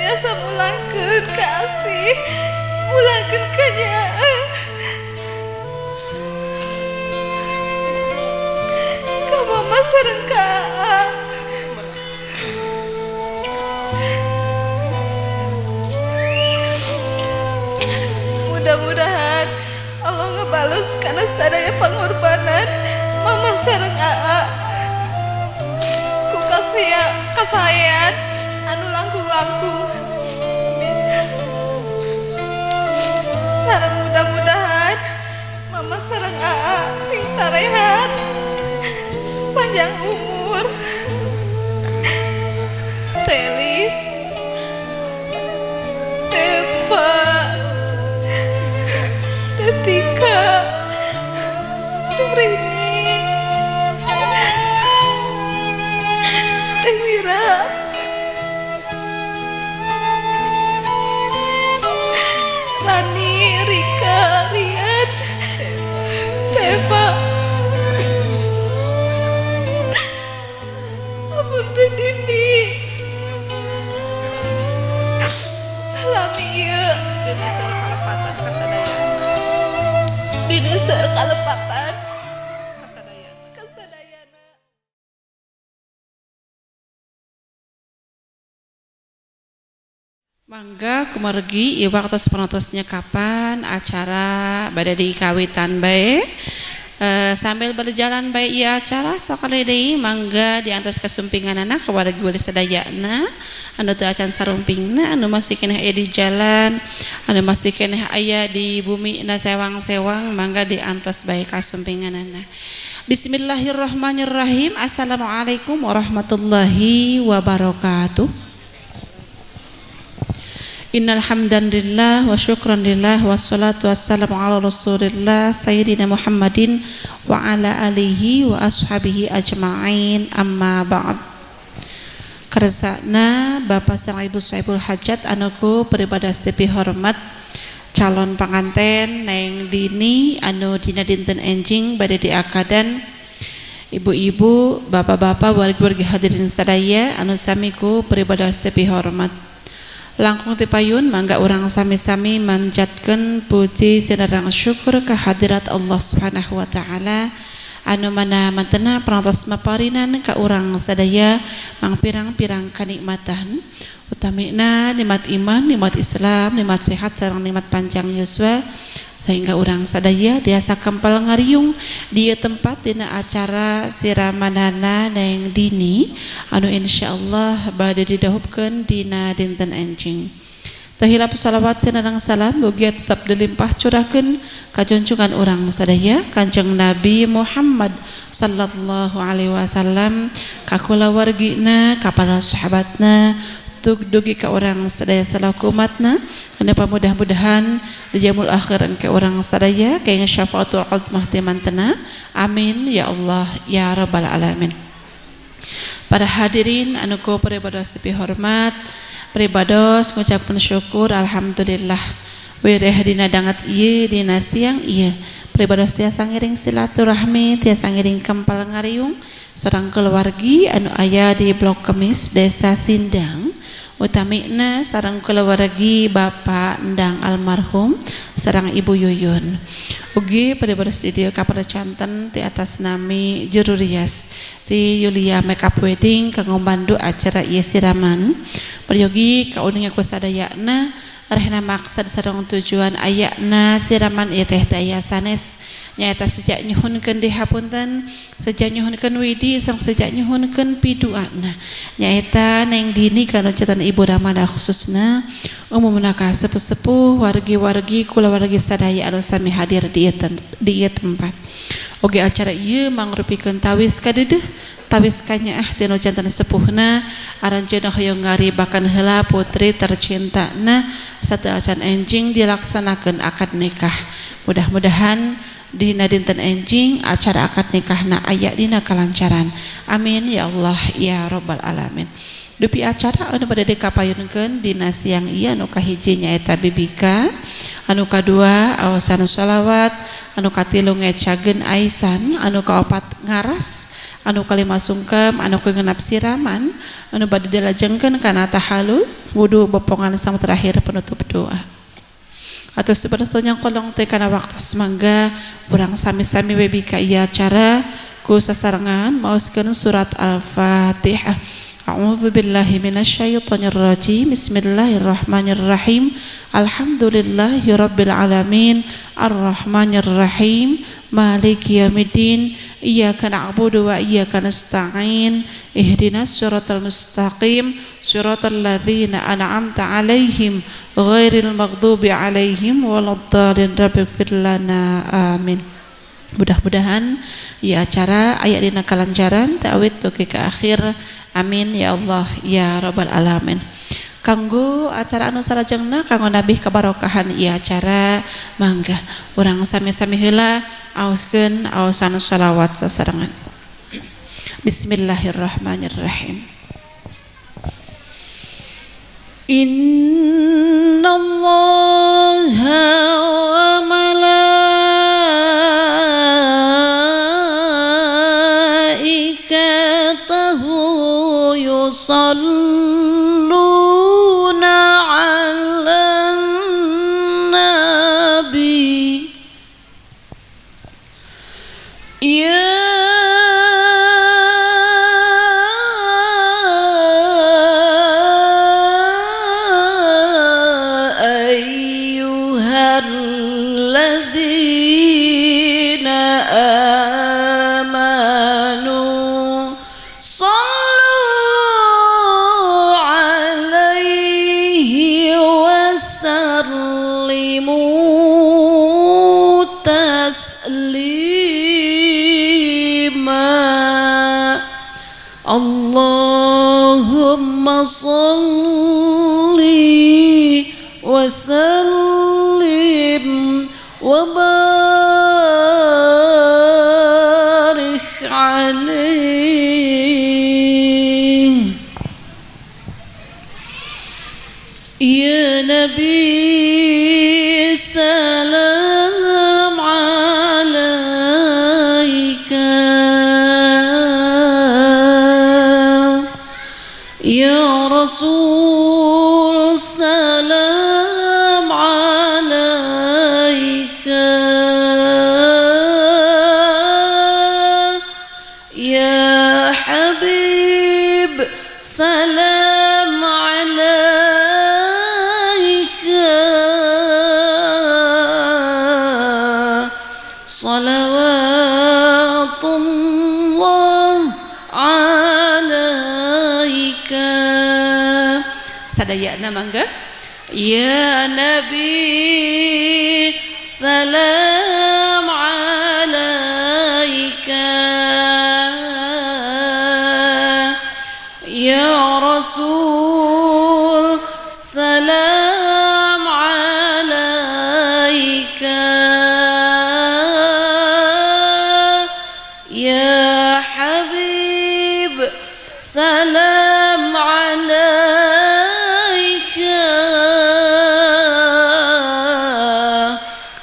tiasa mulangkeun kasih mulangkeun kanyaan ka mama sareng ka mudah-mudahan Allah ngebales karena sadaya pengorbanan mama sareng aa ku kasayan anu langkung-langkung sareng mudah-mudahan mama sareng aa sing sarehat panjang umur Telis Tepa Tetika Turini Temira Rani Rika Rian Teva Apunten Dini Salami ieu Dini seur kalepatan kasadayana Mangga kumargi ieu waktu penontonnya kapan acara bade dikawitan bae sambil berjalan bae ieu acara sakali deui mangga di atas kasumpinganana kepada gua sadayana anu teu acan sarumpingna anu masih keneh aya di jalan anu masih keneh aya di bumi na sewang-sewang mangga di antos bae kasumpinganana. Bismillahirrahmanirrahim. Assalamualaikum warahmatullahi wabarakatuh. Innal hamdalillah wa syukran lillah wassalatu wassalamu ala rasulillah sayyidina Muhammadin wa ala alihi wa ashabihi ajma'in amma ba'd. Karesana Bapak sareng Ibu Saibul Hajat anuku peribadah sepi hormat calon panganten Neng Dini anu dina dinten enjing bade diakadan ibu-ibu bapak-bapak wargi-wargi hadirin sadaya anu samiku peribadah sepi hormat langkung tipayun mangga urang sami-sami manjatkeun puji sinareng syukur kehadirat Allah Subhanahu wa taala anu mana mantena parantos maparinan ka urang sadaya mang pirang-pirang kanikmatan utamina nikmat iman, nikmat Islam, nikmat sehat sareng nikmat panjang yuswa sehingga urang sadaya tiasa kempal ngariung di tempat dina acara siramanana Neng Dini anu insyaallah bade didahupkeun dina dinten enjing. Tahilap salawat sinareng salam mugia tetap dilimpah curahkeun ka junjungan urang sadaya Kanjeng Nabi Muhammad sallallahu alaihi wasallam ka kulawargina ka para sahabatna dugi ka orang sadaya salaku umatna anu pamudah-mudahan di jamul akhiran ke orang sadaya kaya syafaatul uzmah ti mantena amin ya Allah ya rabbal alamin. Para hadirin anu ku peribados sepi hormat peribados ngucapkeun syukur alhamdulillah wireh dina dangat ieu dina siang ieu peribados tiasa ngiring silaturahmi tiasa ngiring kempal ngariung sareng keluargi anu aya di Blok Kemis Desa Sindang utamina sareng keluargi Bapak Endang almarhum sareng Ibu Yuyun ugi peribados di dieu kapada canten ti atas nami juru rias ti Yulia Makeup Wedding kanggo mbantu acara ieu siraman peryogi kauning ku sadayana rehna maksud sareng tujuan ayana siraman ieu teh daya sanes nyaeta sejak nyuhunkeun dihapunten sejak nyuhunkeun widi sang sejak nyuhunkeun piduana nyaeta Neng Dini kana cetan Ibu Ramada khususna umumna ka sepuh-sepuh wargi-wargi kulawargi sadaya anu sami hadir di ieu tempat oge acara ieu mangrupikeun tawis kadeudeung tawis kanyaah tinu janten sepuhna aranjeunna hoyong ngaribakan heula putri tercintana sateu acan enjing dilaksanakeun akad nikah mudah-mudahan dina dinten enjing acara akad nikahna aya dina kalancaran amin ya Allah ya rabbal alamin. Dupi acara anu pada dikapayunkeun dina siang ieu anu kahiji nyaeta bibika anu kadua awasan sholawat anu katilu ngecageun aisan anu kaopat ngaras anu kalima sungkem anu kegenap siraman anu bade dilajengkeun kana tahalul wudu bopongan sang terakhir penutup doa. Atau sebetulnya kolong teh kana waktu semangga urang sami-sami we bika ieu acara ku sasarengan maoskeun surat Al-Fatihah. A'udzu billahi minasyaitonir rajim. Bismillahirrahmanirrahim. Alhamdulillahirabbil alamin. Arrahmanir rahim. Maliki yaumiddin. Iyyaka na'budu wa iyyaka nasta'in. Ihdinas siratal mustaqim. Siratal ladzina an'amta 'alaihim ghairil maghdubi 'alaihim waladdallin. Rabbighfir lana. Amin. Mudah-mudahan ya acara ayat dina kalancaran ta'awid tuki ke akhir. Amin ya Allah ya rabbal alamin. Kanggo acara anu sarajengna kanggo nabih kabarokahan ieu acara mangga urang sami-sami heula aoskeun aosan shalawat sasarengan. Bismillahirrahmanirrahim. Innallaha wa malaikatahu yusalluna 'alan nabi ya ayyuhalladzina amanu sallu 'alaihi wa sallimu taslima. Allahumma salli wa sallim wa barik alaihi ya nabi salam alaika ya rasul salam alaika ya habib salam alaika salawatullah alaika. Sadayana mangga ya nabi salam alaika ya rasul salam alaika ya habib salam alaika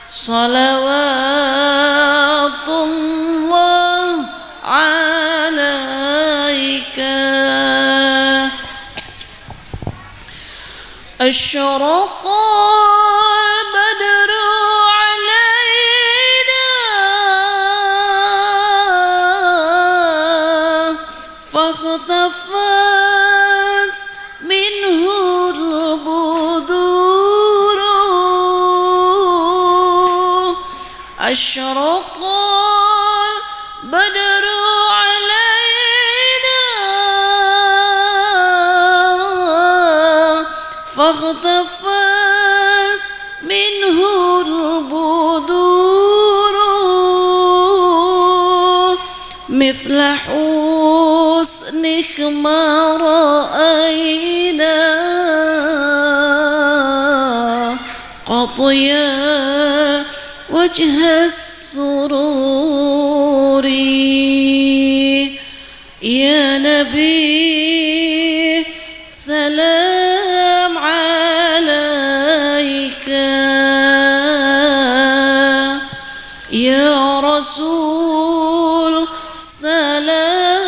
salawatullah alaika. Asyraqal badru alaina fakhtafat minhul buduru. Asyraqal badru alaina fakhtafat minhul buduru mithla husnik ma ra'ayna qad ya wajha sururi ya nabi salam alaika ya rasul salam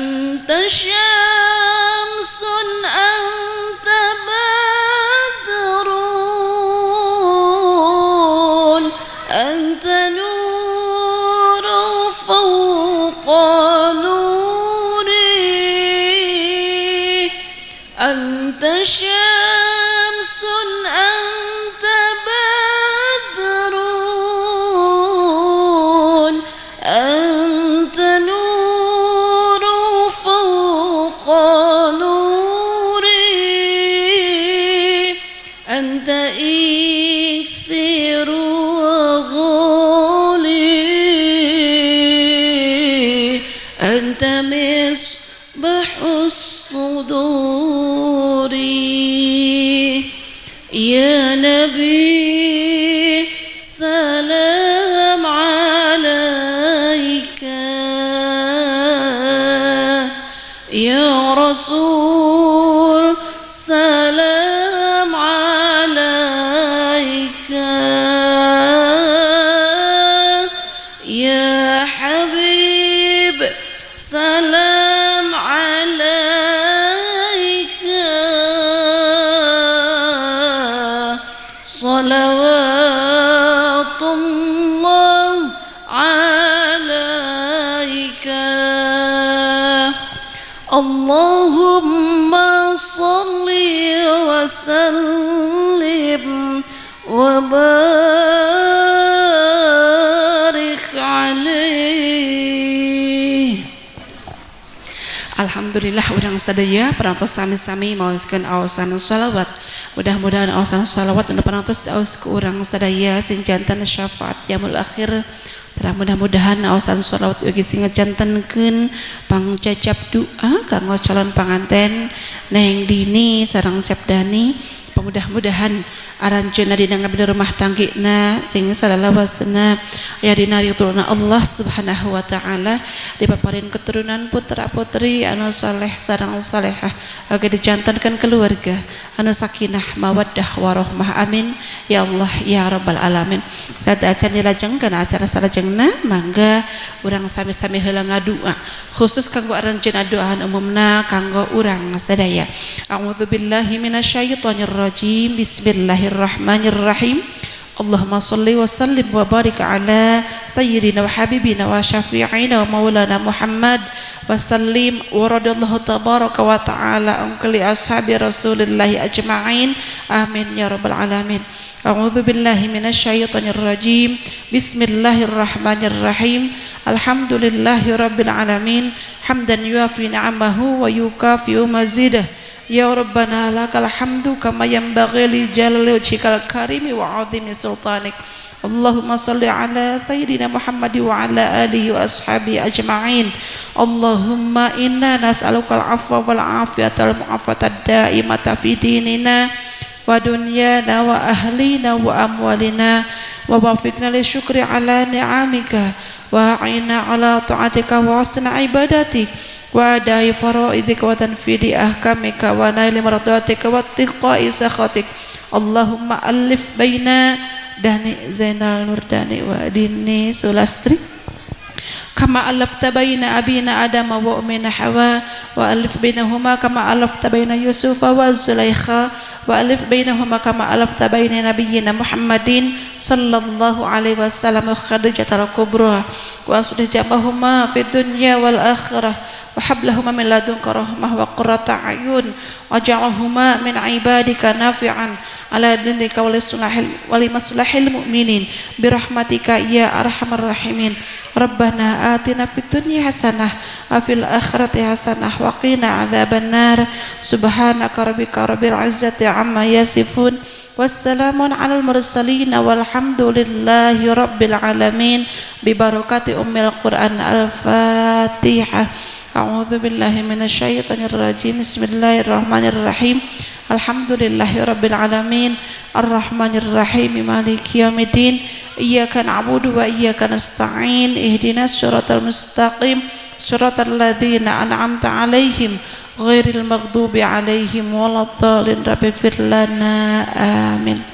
أنت شمس أنت بدر أنت نور فوق نوري أنت شمس أنت بدر أنت نور فوق نوري أنت إكسير وغالي أنت مصباح الصدور يا نبي سلام عليك يا رسول سلام عليك يا حبيب سلام عليك صلوات الله عليك اللهم صل وسلم وبارك عليه. Alhamdulillah udang sadaya perantos sami-sami maoskeun aosan shalawat. Mudah-mudahan aosan shalawat anu perantos aos ku urang sadaya sing janten syafaat yaumul akhir. Sareng mudah-mudahan aosan shalawat ugi sing ngajantenkeun pangcacap doa kanggo calon panganten Neng Dini sareng Capdani. Mudah-mudahan aranjeunna dina ngabdi rumah tanggina sing salawasna aya dina ridhona Allah Subhanahu wa taala dipaparin keturunan putra-putri anu saleh sareng salehah age dijantankeun keluarga anu sakinah mawaddah warahmah amin ya Allah ya rabbal alamin. Sada acan dilajengkeun acara salajengna mangga urang sami-sami heula ngadua khusus kanggo aranjeunna doaan umumna kanggo urang sadaya. A'udzubillahi minasyaitonir rajim. Bismillahirrahmanirrahim. Allahumma salli wa sallim wa barik ala sayyidina wa habibina wa syafi'ina wa maulana Muhammad wa sallim wa radallahu tabaraka wa ta'ala an kulli ashabi rasulillahi ajma'in amin ya rabbal alamin. A'udzu billahi minasyaitonir rajim. Bismillahirrahmanirrahim. Alhamdulillahi rabbil alamin hamdan yuafi ni'amahu wa yukafi'u mazidah. Ya Rabbana lakal hamdu kama yanbaghi li jalali wajhikal karimi wa 'azimi sultanik. Allahumma salli ala sayyidina Muhammad wa ala alihi wa ashabihi ajma'in. Allahumma inna nas'aluka al-'afwa wal 'afiyata wal mu'afata da'imata fi dinina wa dunyana wa ahlina wa amwalina wa wafiqna li syukri ala ni'amika wa a'inna ala ta'atika wa husna ibadatik wa adai faraidika wa tanfidi ahkamika wa naili maradatika wa tiqai sakhatik. Allahumma alif baina Dani Zainal Nurdani wa Dini Sulastri kama alafta baina abina Adam wa ummina Hawa wa alif bainahuma kama alafta baina Yusuf wa Zulaikha wa alif bainahuma kama alafta baina nabiyyina Muhammadin sallallahu alaihi wasallam wa Khadijatul Kubra wa aslih jamahuma fid dunya wal akhirah wa hablahuma min ladunka rahmah wa qurrata ayun waj'alhuma min ibadika nafi'an ala dinika wa limaslahil mu'minin birahmatika ya arhamar rahimin. Rabbana atina fid dunya hasanah wa fil akhirati hasanah wa qina adzabannar. Subhanaka rabbika rabbil izzati amma yasifun wassalamun alal mursalin walhamdulillahi rabbil alamin bi barakati ummil Qur'an. Al-Fatihah. A'udzu billahi minasyaitonir rajim. Bismillahirrahmanirrahim. Alhamdulillahi rabbil alamin arrahmanir rahim maliki yaumiddin iyyaka na'budu wa iyyaka nasta'in ihdinas siratal mustaqim siratal ladzina an'amta 'alaihim ghairil maghdubi 'alaihim waladdallin rabbighfir lana amin.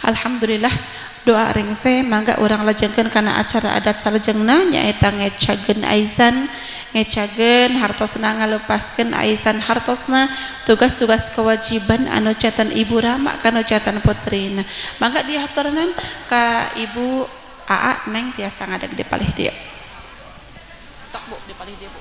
Alhamdulillah doa ringse mangga urang lajengkeun kana acara adat salajengna nyaeta ngecageun aizan ngecagen hartosna ngalepaskeun aisan hartosna tugas-tugas kewajiban anu catan Ibu Rama kana catan putrina. Mangga diaturnan ka Ibu Aa Neng tiasa ngadeg di palih dia. Sok Bu di palih dia Bu.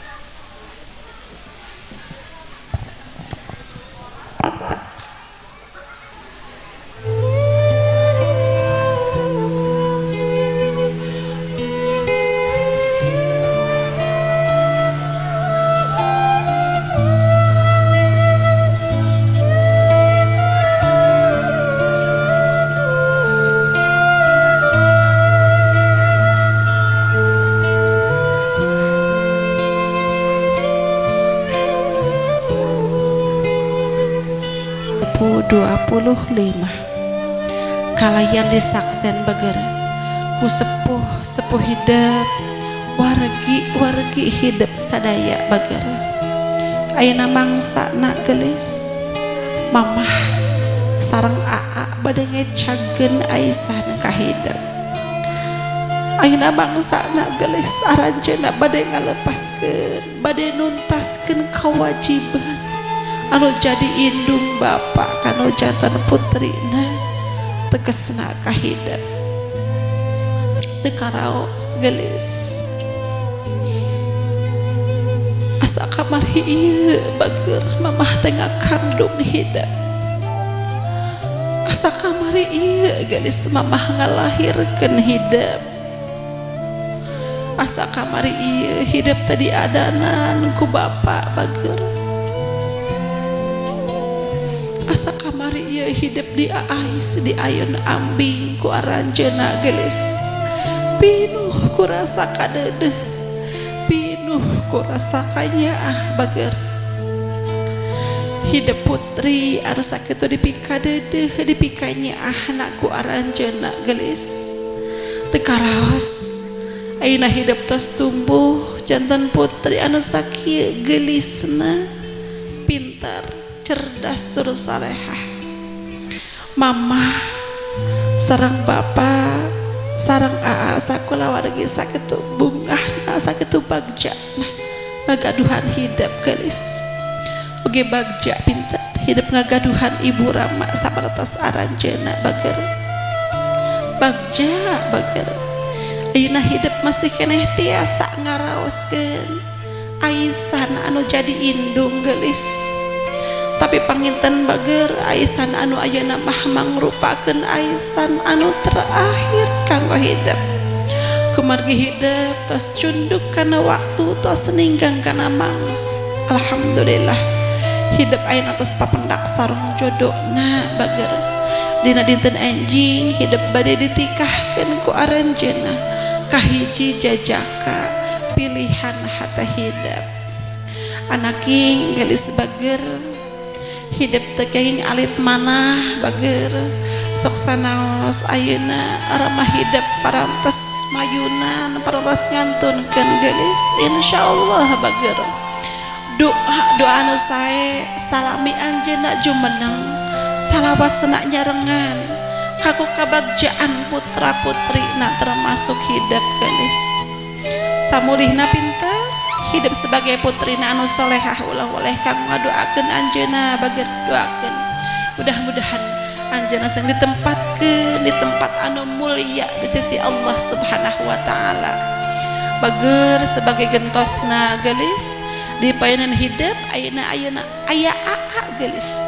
Kalayan disaksen bager ku sepuh hidup wargi hidup sadaya bager ayeuna mangsana gelis mamah sareng aa bade ngecageun aisan ka hidup ayeuna mangsana gelis aranjeunna bade ngalepaskeun bade nuntaskeun kewajiban anu jadi indung bapak kanu jantan putrina tegesna ka hidup teu karaos gelis asa kamari ieu bager mamah teh ngakandung hidup asa kamari ieu gelis mamah ngalahirkeun hidup asa kamari ieu hidup tadi adanan ku bapak bager asa kamari ieu hidup di ais di ayun ambing ku aranjeunna gelis pinuh ku rasa kadeudeung pinuh ku rasa kanyaah bager hidup putri anu sakitu dipikadeudeuh dipikanyaah anak ku aranjeunna gelis teu karaos ayeuna hidup tos tumbuh jantan putri anu sakieu gelisna pintar cerdas terus salehah mama sareng bapak sareng aa sakulah wargi sakitu bungahna sakitu bagjana ngagaduhan hidup gelis oge bagja pintar hidup ngagaduhan Ibu Rama sapertos aranjeunna bager bagja bager ayeuna hidup masih keneh tiasa ngaraoskeun aisan anu jadi indung gelis tapi panginten bager aisan anu ayeuna mah mangrupakeun aisan anu terakhir kanggo hidup kumargi hidup tos cunduk kana waktu tos ninggang kana mangs alhamdulillah hidup ayeuna tos papendak sareng jodohna bager dina dinten enjing hidup bade ditikahkeun ku aranjeunna kahiji jajaka pilihan hata hidup anaking gelis bager hidup teu alit manah bager sok sanaos ayeuna ramah hidup parantos mayunan parantos ngantunkeun gelis insyaallah bager doa anu sae salami anjeunna jumeneng salawasna nyarengan kanggo kabagjaan putra putrina termasuk hidup gelis samulihna pinter hidup sebagai putrina anu solehah ulah oleh kang ngadoakeun anjeunna bager doakeun mudah-mudahan anjeunna sing ditempatkeun di tempat anu mulia di sisi Allah Subhanahu wa taala bager sebagai gentosna gelis di paenan hidup ayeuna aya aa gelis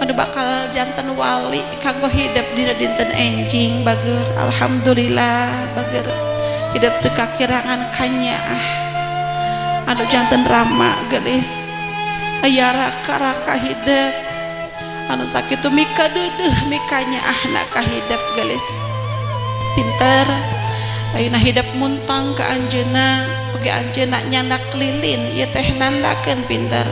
anu bakal janten wali kanggo hidup dina dinten enjing bager alhamdulillah bager hidup teu kakirangan kanyaah anu janten Rama gelis aya raka-raka hidup anu sakitu mika deudeuh mikanya ahna ka hidup gelis pinter ayeuna hidup muntang ka anjeunna oge anjeunna nyandak lilin ieu teh nandakeun pinter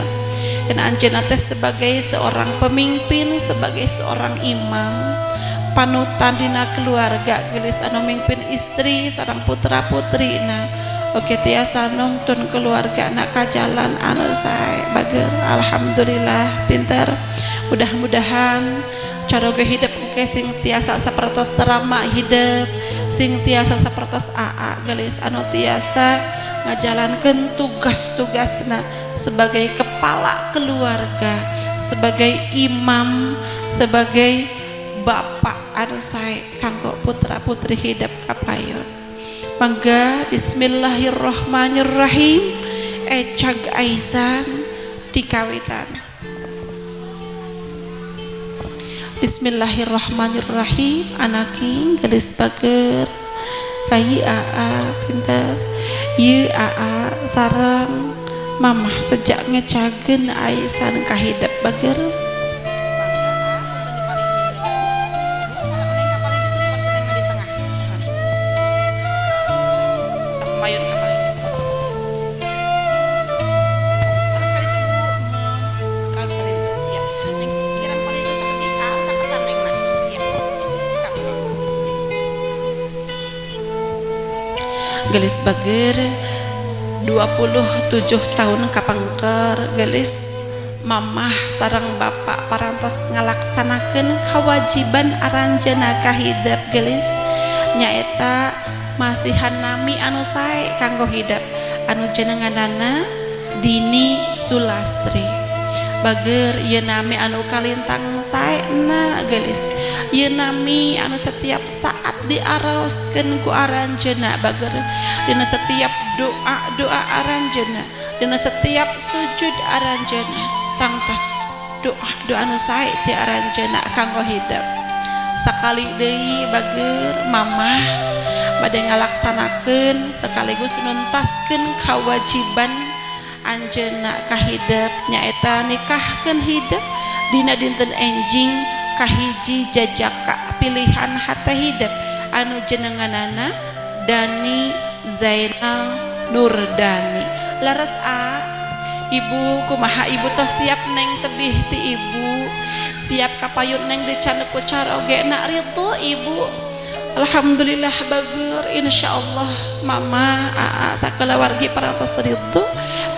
dan anjeunna teh sebagai seorang pemimpin sebagai seorang imam panutan dina keluarga gelis anu mimpin istri sareng putra putrina oke tiasa nongtun keluarga anak kajalan anu sae bager alhamdulillah pinter mudah-mudahan cara ge hidup engke sing tiasa sapertos terama hidup, sing tiasa sapertos aa gelis anu tiasa ngajalankeun tugas-tugasna sebagai kepala keluarga, sebagai imam, sebagai bapak anu sae kanggo putra-putri hidup kapayon. Mangga bismillahirrahmanirrahim ecag aisan dikawitan. Bismillahirrahmanirrahim anaking gelis bager bayi aa pinter ieu aa sareng mamah sejak ngecageun aisan ka hidup bager. Gelis bager 27 tahun kapangker gelis mamah sareng bapak parantos ngalaksanakeun kewajiban aranjeuna ka hidup gelis nyaeta masihan nami anu sae kanggo hidup anu jenenganana Dini Sulastri bager ieu nami anu kalintang saena gelis ieu nami anu setiap saat diaraoskeun ku aranjeuna bager dina setiap doa aranjeuna dina setiap sujud aranjeuna tangtos doa anu sae ti aranjeuna kanggo hidup sakali deui bager mamah bade ngalaksanakeun sekaligus nuntaskeun kewajiban anjeuna ka hidup nyaeta nikahkeun hidup dina dinten enjing kahiji jajaka pilihan hata hidup anu jenenganana Dani Zainal Nurdani laras ibu kumaha ibu tos siap neng tebih ti ibu siap kapayun neng dicandu ku cara oge na ritu ibu alhamdulillah bager insyaallah mama sakala wargi parantos ritu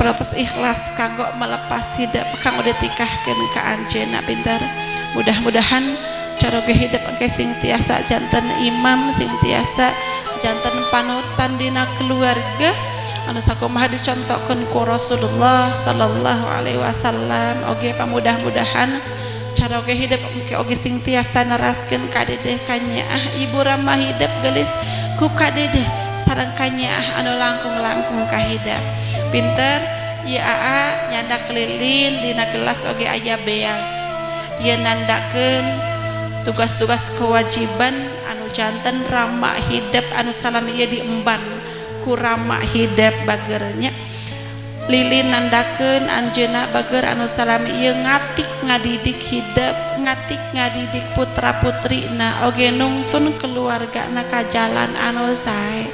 parantos ikhlas kanggo melepas hidup kanggo ditikahkeun ka anjeunna pinter mudah-mudahan cara ge hidup engke sing tiasa janten imam sing tiasa janten panutan dina keluarga anu sakumaha dicontohkeun ku Rasulullah sallallahu alaihi wasallam oge pamudah-mudahan cara oge hidup engke oge sing tiasa neraskeun ka dedeh ka nyaah ibu ramah hidup gelis ku ka dedeh sareng ka nyaah anu langkung-langkung ka hidup pinter ieu nyandak lilin dina gelas oge aya beas ieu nandakeun tugas-tugas kewajiban anu janten ramah hidup anu salami ieu diemban ku ramah hidup bagernya lilin nandakeun anjeunna bager anu salami ieu ngatik ngadidik hidup ngatik ngadidik putra putrina oge nungtun keluargana ka jalan anu sae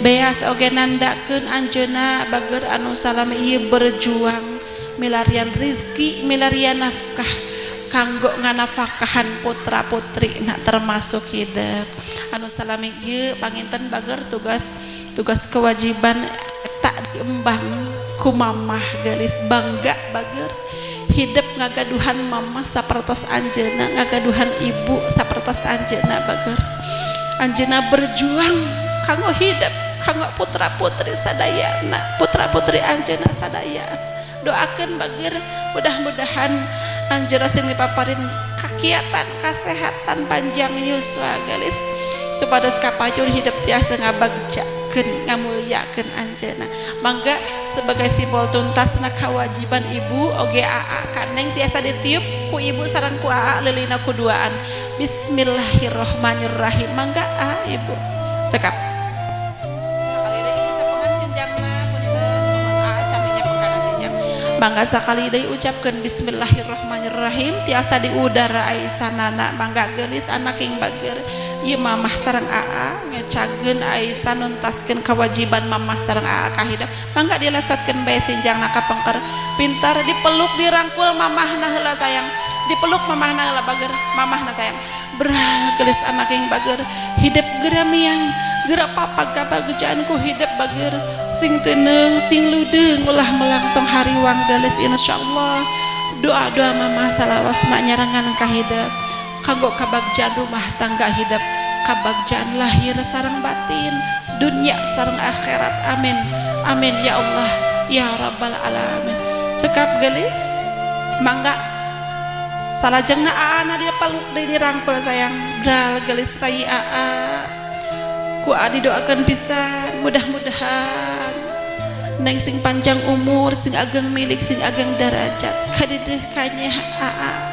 beas oge nandakeun anjeunna bager anu salami ieu berjuang milarian rizki milarian nafkah kanggo nganafakahan putra putri nak termasuk hidup anu salami ieu panginten bager tugas kewajiban tak diemban ku mamah gelis bangga bager hidup ngagaduhan mamah sapertos anjeunna ngagaduhan ibu sapertos anjeunna bager anjeunna berjuang kanggo hidup kanggo putra putri sadayana putra putri anjeunna sadaya doakeun bager mudah-mudahan anjeunna sing dipaparin kakiatan kasehatan panjang yuswa gelis supados kapayun hidup tiasa ngabagjakeun ngamulyakeun anjeunna mangga sebagai simbol tuntasna kewajiban ibu oge kaneng tiasa ditiup ku ibu sareng ku lilina kuduaan bismillahirrahmanirrahim mangga ibu cekap mangga sakali deui ucapkeun bismillahirrahmanirrahim tiasa di udara aisanana mangga geulis anaking bager ieu mamah sareng ngecageun aisan nuntaskeun kewajiban mamah sareng ka hidup mangga dilesotkeun bae sinjangna ka pengker pintar dipeluk dirangkul mamahna heula sayang dipeluk mamahna heula bager mamahna sayang beral geulis anaking bager hidup geramiang geura papa kabagejaan ku hidup bager sing teuneung sing ludeung ulah melangtong hariwang gelis insyaallah doa-doa mama salawasna nyarengan ka hidup kanggo kabagjaan rumah tangga hidup, kabagjaan lahir sareng batin, dunia sareng akhirat. Amin amin ya Allah ya rabbal alamin. Cekap gelis mangga salajengna aana dia paluk deui dirangkul sayang bral gelis rai ku adi doakan pisan mudah-mudahan neng sing panjang umur, sing ageng milik, sing ageng derajat kadideh kanya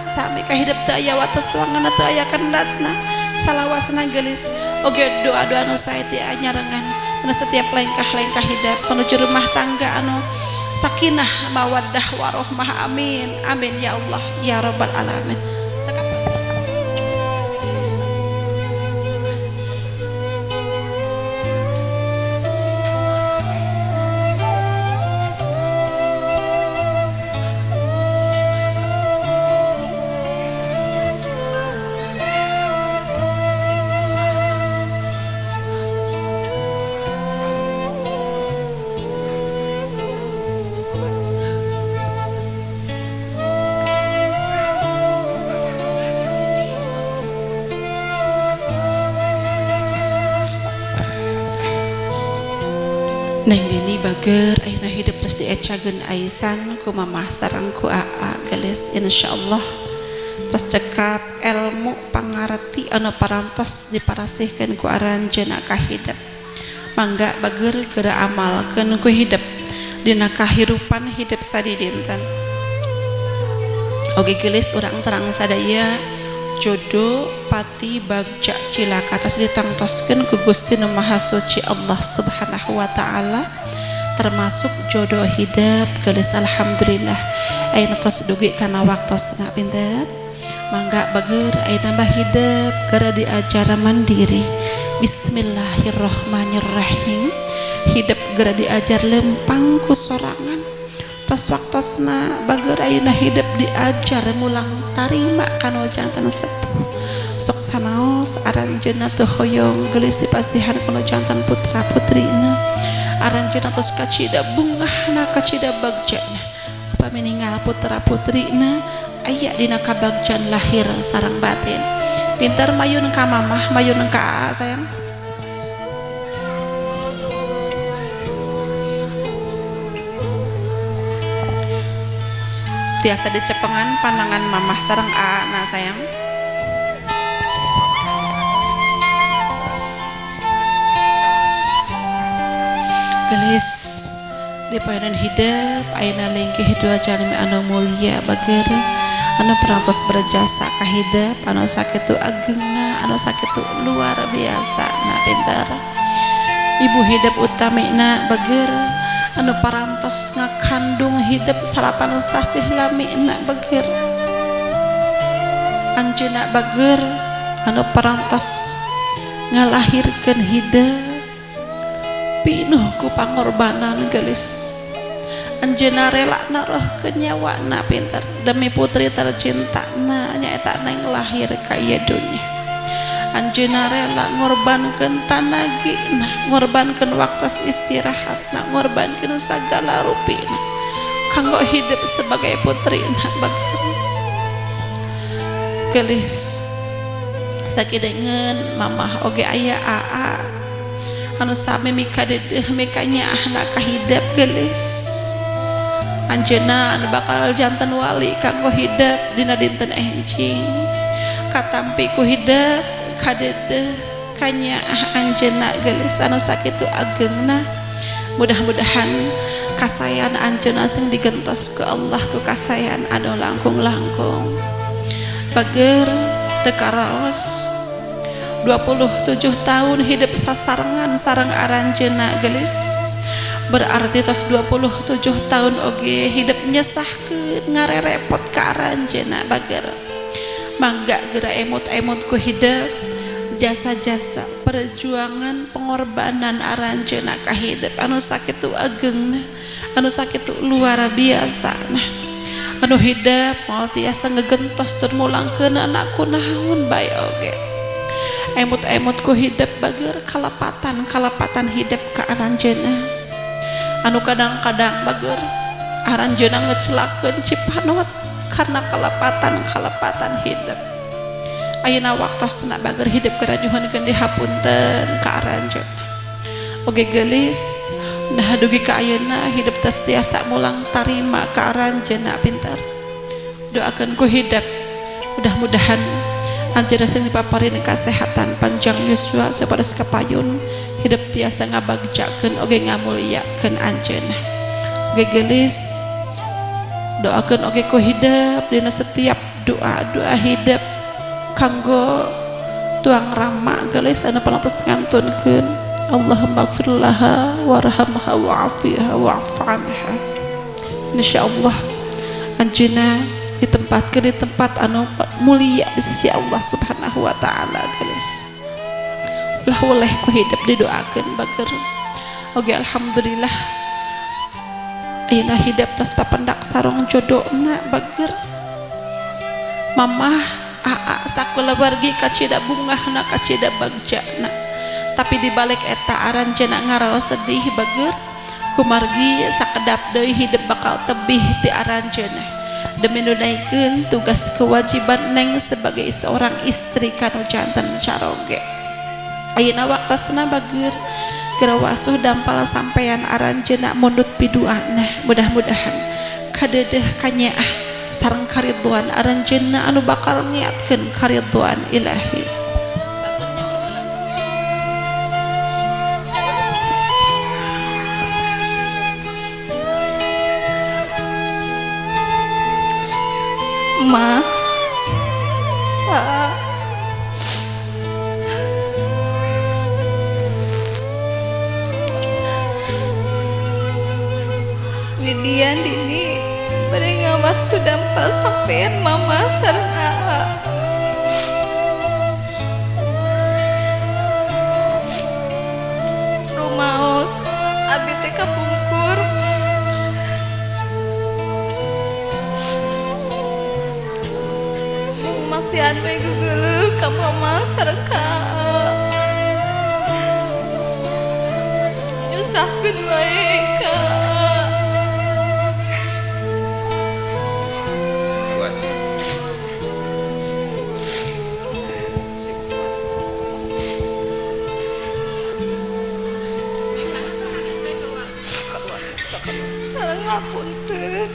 sami ka hidup teu aya wates wanganna teu aya kendatna salawasna gelis oge doa-doa anu sae teh nyarengan anu setiap lengkah-lengkah hidup menuju rumah tangga anu sakinah mawaddah warahmah. Amin amin ya Allah ya rabbal alamin. Neng dini bager ayeuna hidup terus diecageun aisan ku mamah sareng ku aa gelis insyaallah tos cekap ilmu pangarti anu parantos diparasihkeun ku aranjeunna ka hidup. Mangga bager geura amalkeun ku hidup dina kahirupan hidup sadidinten. Oge gelis urang terang sadaya jodoh pati bagja cilaka tos ditangtoskeun ku Gusti Nu Maha Suci Allah Subhanahu wa taala termasuk jodoh hidup geus alhamdulillah ayeuna tos dugi kana waktosna pinten. Mangga bager ayeuna mah hidup gara diajar mandiri bismillahirrahmanirrahim hidup gara diajar lempang ku sorangan tos waktosna bager ayeuna hidup diajar mulang tarima kana janten sepuh sok sanaos aranjeunna teu hoyong geus dipasihan kana janten putra putrina aranjeunna tos kacida bungahna kacida bagjana upami ninggal putra putrina aya dina kabagjaan lahir sareng batin. Pinter mayun ka mamah mayun ka aa sayang. Tiasa dicepengan pandangan mamah sareng aana sayang. Gelis di poenan hidup ayeuna linggih dua jalmi anu mulia bager anu perantos berjasa ka hidup anu sakitu agengna anu sakitu luar biasa na pintar ibu hidup utamina bager anu parantos ngakandung hidup salapan sasih lamina bager anjeunna bager anu parantos ngalahirkeun hidup pinuh ku pangorbanan gelis anjeunna rela narohkeun nyawana pinter demi putri tercintana nyaeta neng lahir ka ieu dunya. Anjeunna rela ngorbankeun tanagina, ngorbankeun waktos istirahatna, ngorbankeun sagala rupina kanggo hidup sebagai putrina bager gelis sakidengeun mamah oge aya aa anu sami mika dedeh mika nyaahna ka hidup gelis anjeunna anu bakal janten wali kanggo hidup dina dinten enjing katampi ku hidup kadedeh kanyaah anjeunna gelis anu sakitu agengna mudah-mudahan kasayan anjeunna sing digentos ke Allah ku kasayan anu langkung-langkung bager teu karaos 27 tahun hidup sasarengan sareng aranjeunna gelis berarti tos 27 tahun oge hidup nyesahkeun ngarerepot ka aranjeunna bager mangga geura emut-emut ku hidup jasa-jasa perjuangan pengorbanan aranjeunna ka hidup anu sakitu agengna anu sakitu luar biasa nah anu hidup moal tiasa ngegentos tur mulangkeun anakku naon bae oge emut-emut ku hidup bager kalapatan hidup ka aranjeunna anu kadang-kadang bager aranjeunna ngecelakeun cipanot karena kalapatan hidup ayeuna waktosna bager hidup kerajuhankeun dihapunten ka aranjeun oge geulis nah dugi ka ayeuna hidup tes tiasa mulang tarima ka aranjeunna pintar doakeun ku hidup mudah-mudahan anjeunna sing dipaparin kesehatan panjang yuswa sapados kapayun hidup tiasa ngabagjakeun oge ngamulyakeun anjeunna oge geulis doakeun oge ku hidup dina setiap doa hidup kanggo tuang rama geus anu pantos ngantunkeun Allahumma gfirlaha warhamha wa'afiha wa'fu anha insyaallah anjeunna ditempatkeun di tempat anu mulia di sisi Allah Subhanahu wa taala geus lah oleh ku hidup didoakeun bager oge alhamdulillah ayeuna hidup tos papendak sarong jodohna bager mamah aa sakulawargi kacida bungahna kacida bagjana tapi dibalik eta aranjeunna ngaraos sedih bager kumargi sakedap deui hidup bakal tebih ti aranjeunna demi nunaikeun tugas kewajiban neng sebagai seorang istri kanu janten caroge ayeuna waktosna bager gerawasuh dampal sampeyan aranjeunna mundut piduana mudah-mudahan kadedeh kanyaah sareng karidwan aranjeunna anu bakal ngiatkeun karidwan ilahi Ma, Pa, Widian Dini bade ngawas dampal sampean mama sareng aa rumaos abi teh kapungkur masihan we geuleuh ka mama sareng ka aa nyusahkeun wae ka aa sareng ngapunten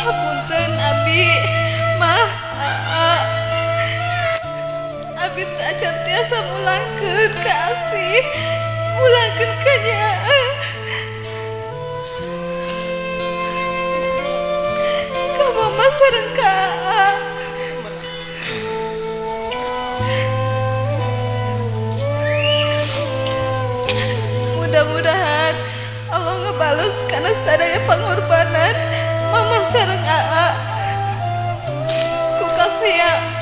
hapunten abi mah aa abi teh acan tiasa mulangkeun ka asih mulangkeun ka nyaah ka mama sareng ka aa mudah-mudahan Allah ngebales karena sadaya pengorbanan mama sareng aa ku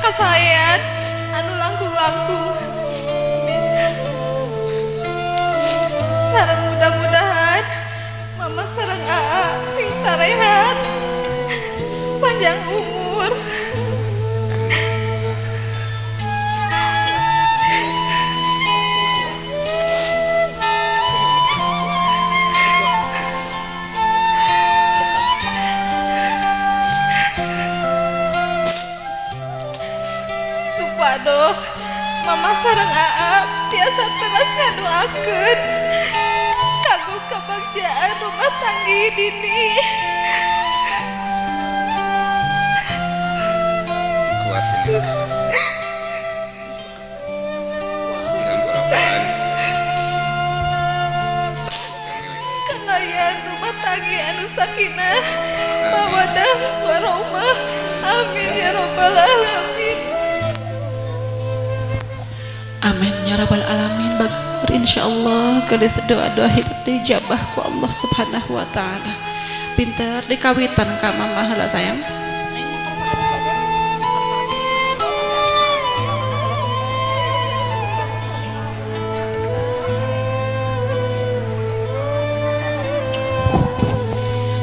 kasayan anu langkung-langkung sareng mudah-mudahan mama sareng aa sing sarehat panjang umur supados mama sareng aa tiasa teras ngadoakeun kanggo kabagjaan rumah tanggi dini kuat ini kengayaan rumah tanggi anu sakinah mawadah warahmah amin ya rabbal alamin amin ya rabbal alamin bager insyaallah geus doa-doa hidup dijabah ku Allah Subhanahu wa taala pinter dikawitan ka mama heula sayang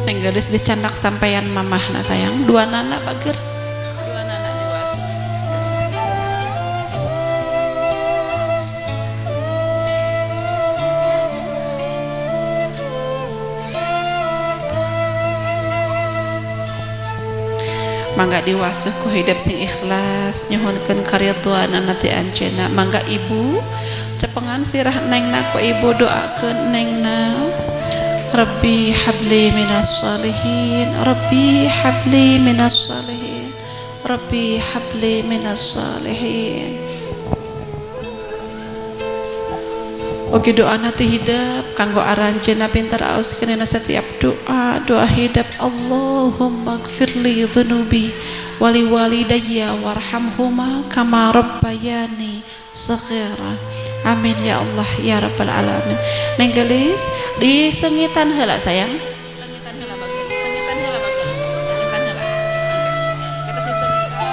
neng geus dicandak sampeyan mamahna sayang dua nana bager dua nana dewasa mangga diwasuh ku hidup sing ikhlas nyuhunkeun karidhoanan ti anjeunna. Mangga ibu cepengan sirah nengna ku ibu doakeun nengna. Rabbi habli minas salihin, Rabbi habli minas salihin, Rabbi habli minas salihin. Oke doa nanti hidup kanggo aranjeunna pintar auskeunna setiap doa hidup. Allahumma gfirli dzunubi wali walidayya warhamhuma kama rabbayani shaghira. Amin ya Allah ya rabbal alamin. Neng gelis disengitan heula sayang. Sengitan heula bagus. Sengitan heula bagus. Sengitan heula. Kita sih sengitan.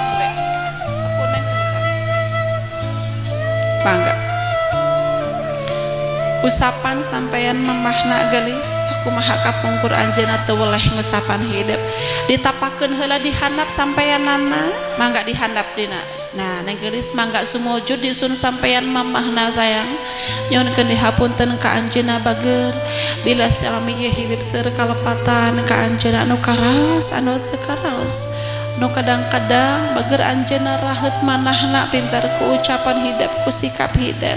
Sapuneng sengitan. Bangga. Usapan sampeyan mamahna gelis kumaha kapungkur anjeunna teu weleh ngusapan hidup ditapakeun heula dihandap sampeyanana mangga dihandap dina. Nah neng gelis mangga sumujud disun sampeyan mamahna sayang nyuhunkeun dihapunten ka anjeunna bageur bila salami ieu hidup seur kalepatan ka anjeunna anu karas anu teu karas nu kadang-kadang bageur anjeunna raheut manahna pintar ku ucapan hidup ku sikap hidup.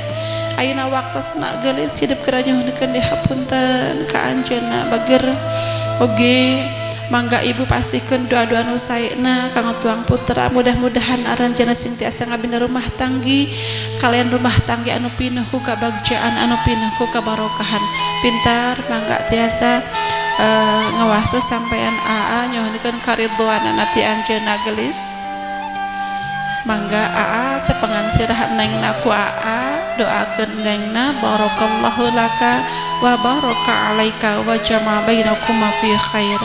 Ayeuna waktosna gelis hidup keur nyuhunkeun dihapunten ka anjeunna bageur oge mangga ibu pastikeun doa-doa nu saena kanggo tuang putra mudah-mudahan aranjeunna sing tiasa ngabina rumah tanggi kalian rumah tanggi anu pinuh ku kabagjaan anu pinuh ku kabarokahan pintar mangga tiasa ngawaso sampean aa nyuhunkeun karidhoanan ti anjeunna gelis. Mangga aa cepengan sirah nengna ku aa doakeun nengna barakallahu laka wa baraka alaika wa jama bainakuma fi khair.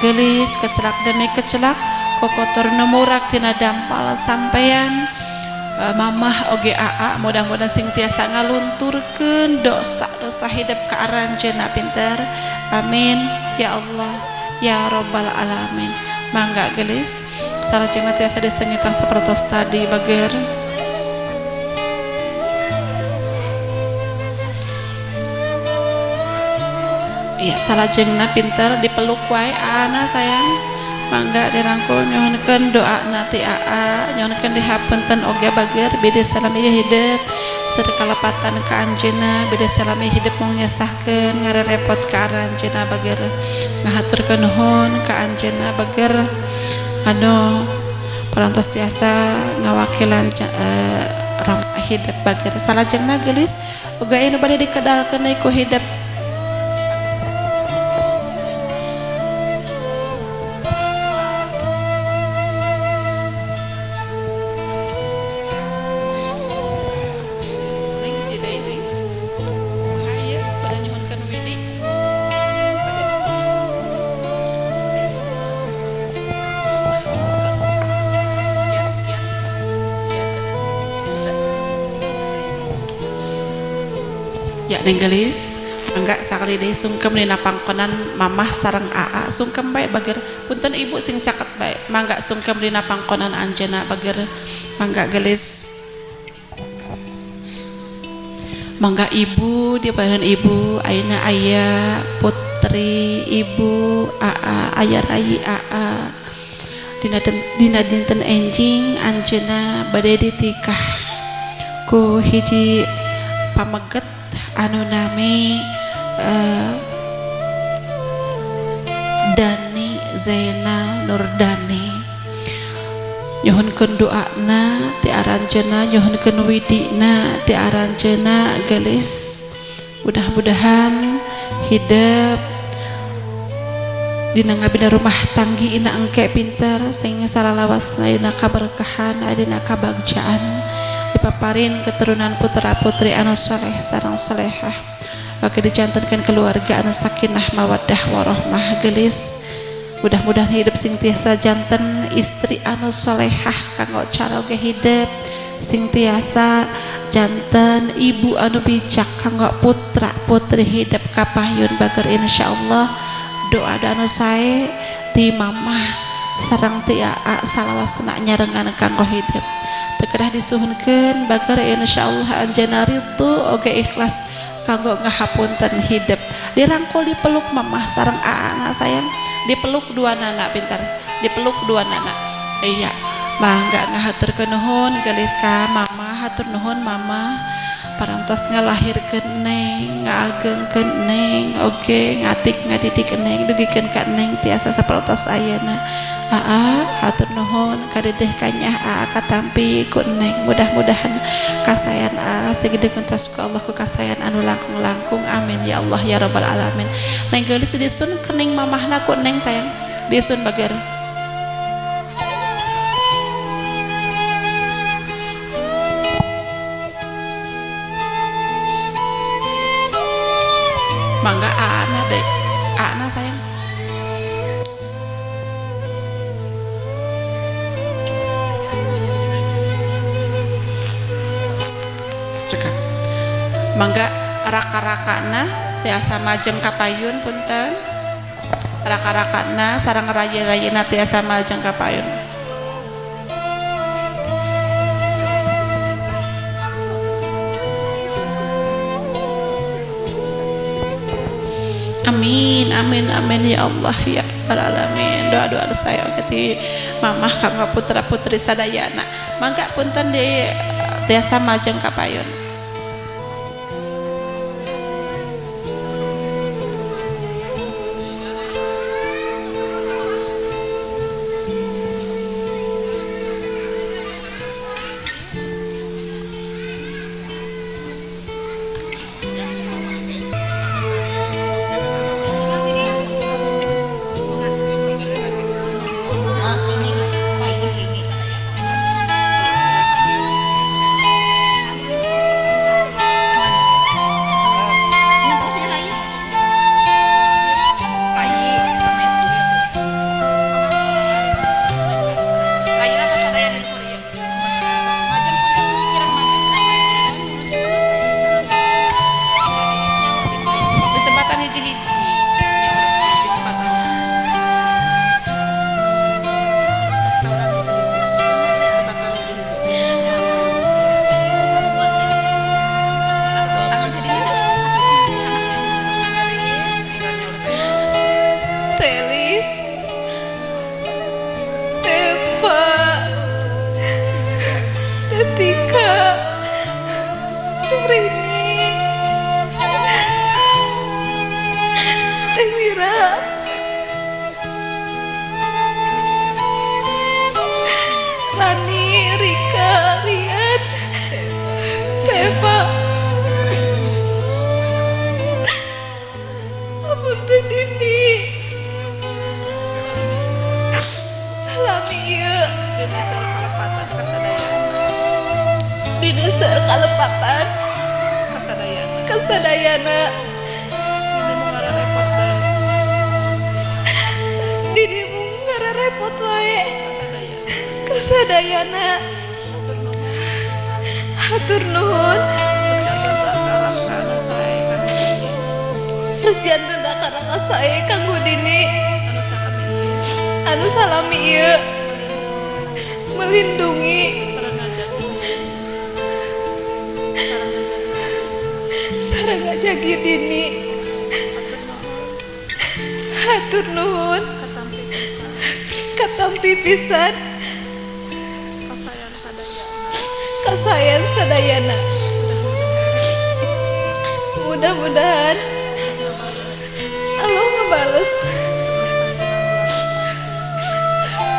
Gelis kecelak demi kecelak kokotor nemurak tina dampal sampean mamah oge aa mudah-mudahan sing tiasa ngalunturkeun dosa-dosa hidup ka aranjeunna pinter. Amin ya Allah ya rabbal alamin. Mangga gelis salajengna tiasa disengitan sapertos tadi bageur. Iya salajengna pinter dipeluk wae ana sayang. Mangga dirangkul nyuhunkeun doana ti aa nyuhunkeun dihapunten oge bageur bide salami hidup seur kalepatan ka anjeunna bide salami hidup mung nyesahkeun ngarerepot ka aranjeunna bageur ngahaturkeun nuhun ka anjeunna bageur anu parantos tiasa ngawakilan ramah hidup bageur. Salajengna geulis oge anu bade dikedalkeun ku hidup ya neng gelis enggak sakali deui sungkem dina pangkonan mamah sareng aa sungkem bae bageur punten ibu sing caket bae mangga sungkem dina pangkonan anjeunna bageur mangga gelis mangga ibu di paehan ibu ayeuna aya putri ibu aa aya rayi aa dina dinten enjing anjeunna bade ditikah ku hiji pameget anu nami Dani Zainal Nurdani. Nyuhunkeun doana ti aranjeunna nyuhunkeun widina ti aranjeunna gelis mudah-mudahan hidup dina ngabina rumah tanggi ina engke pinter sing salalawas dina kaberkahan dina kabagjaan dipaparin keturunan putra putri anu saleh sareng salehah. Oke dicantenkeun keluarga anu sakinah mawaddah warahmah gelis mudah-mudahan hidup sing tiasa janten istri anu salehah kanggo caroge hidup sing tiasa janten ibu anu bijak kanggo putra putri hidup kapayun bager insyaallah doa anu sae ti mamah sareng ti aa salawasna nyarengan kanggo hidup teu kedah disuhunkeun bager insyaallah anjeunna ridho oge ikhlas kanggo ngahapunten hidup dirangkul dipeluk mamah sareng aa sayang dipeluk dua nana pintar dipeluk dua nana Iya, mangga ngahaturkeun nuhun gelis ka mama, hatur nuhun mama. Parantos ngalahirkeun Neng, ngaagengkeun Neng, oge ngatik ngadidik Neng, dugikeun ka Neng tiasa sapertos ayeuna. Hatur nuhun kadedeh kanyah katampi ku Neng. Mudah-mudahan kasayan segede kuntos ku Allah ku kasayan anu langkung-langkung. Amin ya Allah ya rabbal alamin. Neng geulis disun kening mamahna ku Neng sayang. Disun bager. Mangga ana deh, ana sayang. Cekak. Mangga raka-rakana tiasa majeng kapayun punten. Raka-rakana sareng raya-rayana tiasa majeng kapayun. Amin, amin, amin ya Allah ya rabbal alamin. Doa-doa saya kati mamah kanggo putra-putri sadayana. Mangga punten di tiasa majeng kapayun. Telis, Tepa, Tetika, Turini, Temira, Rani, Rika, Rian, Tepa. Apunten Dini. Di dasar kalepatan kasadayana dirimu ngara repot wae kasadayana hatur nuhun terus janten karena saya kanggo Dini anu salami ieu melindungi sareng ngajagi Dini hatur nuhun katampi pisan kasayan sadayana mudah-mudahan Allah ngebales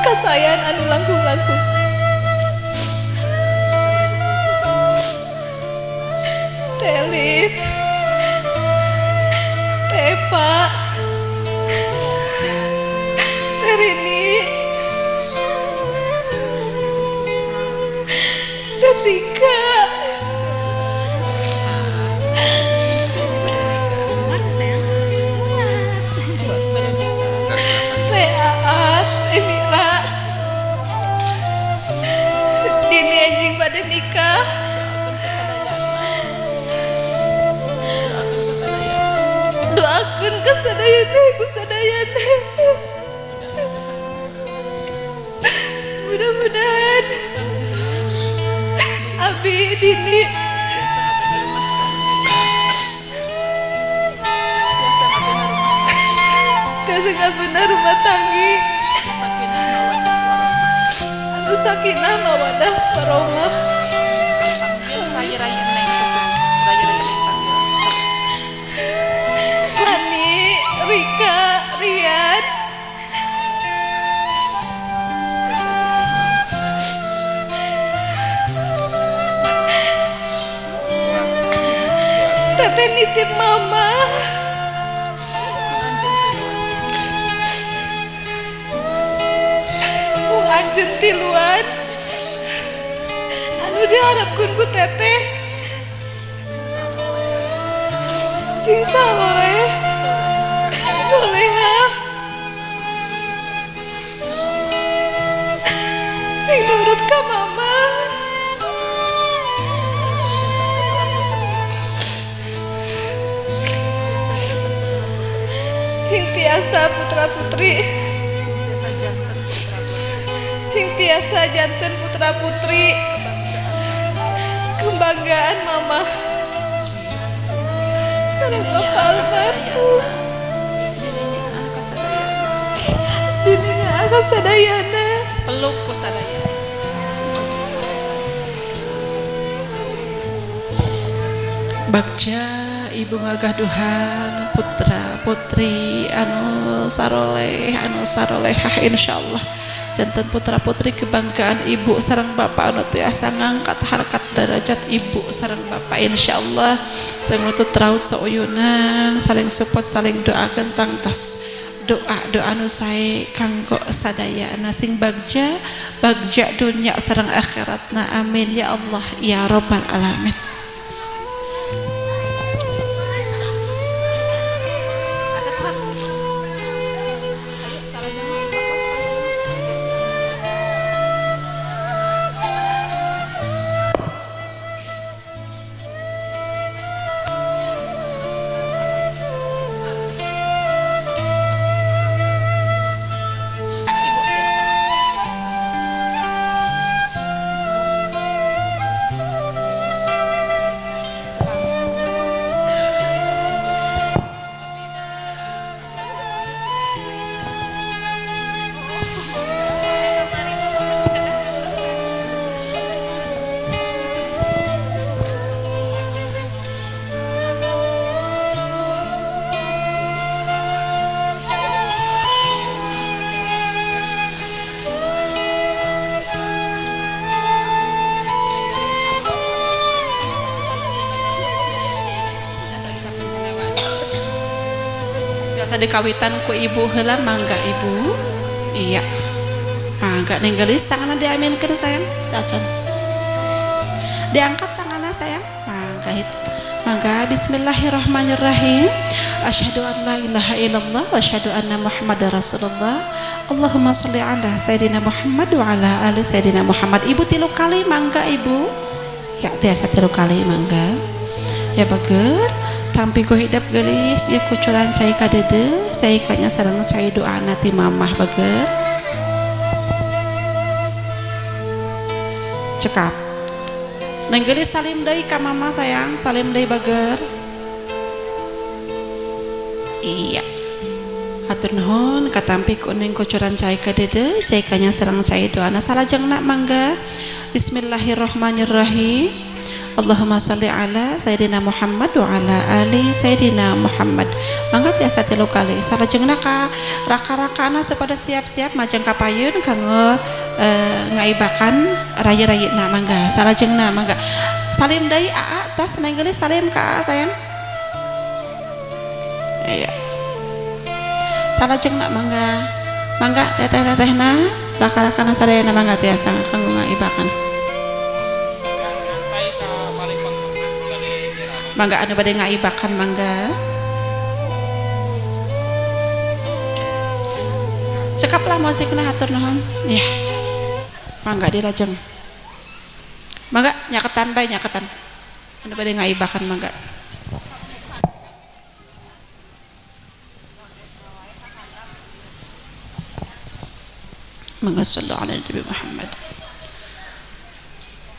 kasayan anu langkung-langkung. Telis, Tepa, Terini, Tetika, Teaas, Emira, Dini anjing pada nikah. Doakan kesadayana ibu sadayana mudah-mudahan Abi Dini biasa gak benar rumah tanggi sakinah mawadah warahmah. Raya-raya neng khusus, raya-raya neng panggil. Hani, Rika, Rian, teteh nitip mama. Anjeun tiluan anu diharapkeun ku teteh sing saleh soleha sing nurut ka mama sing tiasa putra putri sing tiasa janten putra putri kebanggaan mama karena kepalku dininya agak sadayana Peluk ku sadaya. Bagja ibu ngagaduhan putra putri anu sarolehah insyaallah jantan putra putri kebanggaan ibu sareng bapak anu tiasa ngangkat harkat derajat ibu sareng bapak insyaallah sareng nutut raut sauyunan saling support saling doakeun tangtos doa anu sae kanggo sadayana sing bagja dunya sareng akhiratna amin ya Allah ya rabbal alamin. Biasa dikawitan ku ibu heula mangga ibu iya mangga ninggalis tanganna diaminkeun sayang cacon diangkat tanganna sayang mangga hit mangga bismillahirrahmanirrahim asyhadu an la ilaha illallah wa asyhadu anna muhammadar rasulullah Allahumma sholli ala sayyidina Muhammad wa ala ali sayyidina Muhammad. Ibu tilu kali mangga ibu ya tiasa tilu kali mangga ya bager tampi ku hidap gelis ya kucuran cai kadede cai kanya sareng cai doa nati mamah bager cekap neng gelis salim deui ka mama sayang salim deui bager iya atur nuhun katampi ku neng kucuran cai kadede cai kanya sareng cai doa na salajengna mangga bismillahirrahmanirrahim Allahumma sholli ala sayyidina Muhammad wa ala ali sayyidina Muhammad. Mangga tiasa tilu kali salajengna ka raka-rakana sapada siap-siap majeng kapayun kanggo ngaibakan raya-rayana mangga salajengna mangga salim deui aa tos neng geus salim ka sayang iya salajengna mangga teteh-tetehna raka-rakana sadayana mangga tiasa kanggo ngaibakan mangga anu bade ngaibakan mangga cekaplah musikna hatur nuhun ya mangga dirajeng mangga nyaketan bae nyaketan anu bade ngaibakan mangga mangga sallallahu alaihi Muhammad